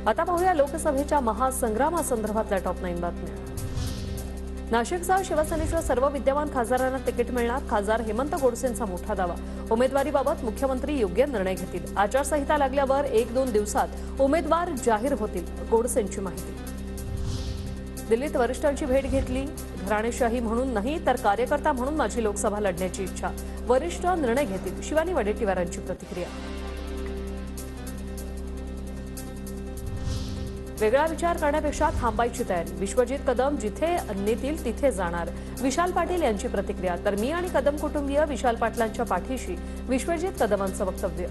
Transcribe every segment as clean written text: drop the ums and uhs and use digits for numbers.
आता पाहूया लोकसभेच्या महासंग्रामासंदर्भातल्या टॉप 9 बातम्या। नाशिकसह शिवसेनेच्या सर्व विद्यमान खासदारांना तिकीट मिळणार, खासदार हेमंत गोडसेंचा मोठा दावा। उमेदवारीबाबत मुख्यमंत्री योग्य निर्णय घेतील। आचारसंहिता लागल्यावर 1-2 दिवसात उमेदवार जाहीर होतील, गोडसेंची माहिती। दिल्लीत वरिष्ठांची भेट घेतली, घराणेशाही म्हणून नाही तर कार्यकर्ता म्हणून माझी लोकसभा लढण्याची इच्छा, वरिष्ठ निर्णय घेतील, शिवानी वडेट्टीवारांची प्रतिक्रिया। वेगळा विचार करण्यापेक्षा थांबायची तयारी, विश्वजित कदम जिथे नेतील तिथे जाणार, विशाल पाटील यांची प्रतिक्रिया। तर मी आणि कदम कुटुंबीय विशाल पाटलांच्या पाठीशी, विश्वजित कदमांचं वक्तव्य।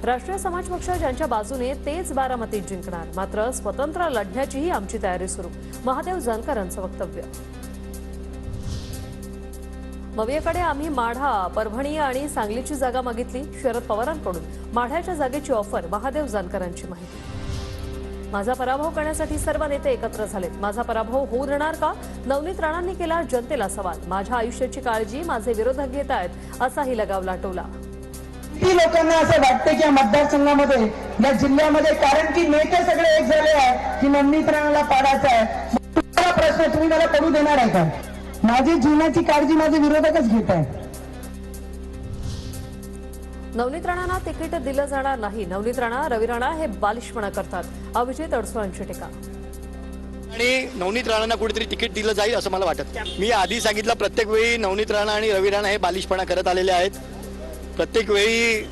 राष्ट्रीय समाज पक्ष ज्यांच्या बाजूने तेच बारामतीत जिंकणार, मात्र स्वतंत्र लढण्याचीही आमची तयारी सुरू, महादेव जानकरांचं वक्तव्य। मवियाकडे आम्ही माढा, परभणी आणि सांगलीची जागा मागितली, शरद पवारांकडून माढ्याच्या जागेची ऑफर, महादेव जानकरांची माहिती। माझा पराभव करण्यासाठी सर्व नेते एकत्र झालेत, माझा पराभव होऊ देणार का, नवनीत राणांनी केला जनतेला सवाल। माझ्या आयुष्याची काळजी माझे विरोधक घेत आहेत, असाही लगाव लाटवला। किती लोकांना असं वाटतं की या मतदारसंघामध्ये, या जिल्ह्यामध्ये, कारण की नेते सगळे एक झाले आहे की नवनीत राणाला पाडायचा आहे, तुम्हाला प्रश्न, तुम्ही मला पडू देणार आहे का? माझी जीवनाची काळजी माझे विरोधकच घेत आहेत। नवनीत राणांना तिकीट दिलं जाणार नाही, नवनीत राणा, रवी राणा हे बालिशपणा करतात, अभिजित अडसूळांची टीका। आणि नवनीत राणांना कुठेतरी तिकीट दिलं जाईल असं मला वाटत। मी आधी सांगितलं, प्रत्येक वेळी नवनीत राणा आणि रवी राणा हे बालिशपणा करत आलेले आहेत। प्रत्येक वेळी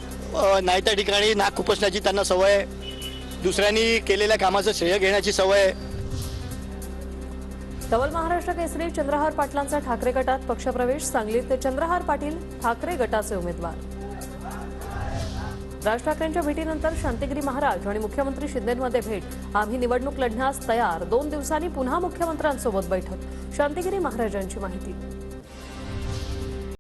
नाही त्या ठिकाणी नाक खुपसण्याची त्यांना सवय आहे, दुसऱ्यांनी केलेल्या कामाचं श्रेय घेण्याची सवय आहे। धवल महाराष्ट्र केसरी चंद्रहार पाटलांचा ठाकरे गटात पक्षप्रवेश, सांगलीत चंद्रहार पाटील ठाकरे गटाचे उमेदवार। राज ठाकरेंच्या भेटीनंतर शांतिगिरी महाराज आणि मुख्यमंत्री शिंदेंमध्ये भेट, आम्ही निवडणूक लढण्यास तयार, 2 दिवसांनी पुन्हा मुख्यमंत्र्यांसोबत बैठक, शांतिगिरी महाराजांची माहिती।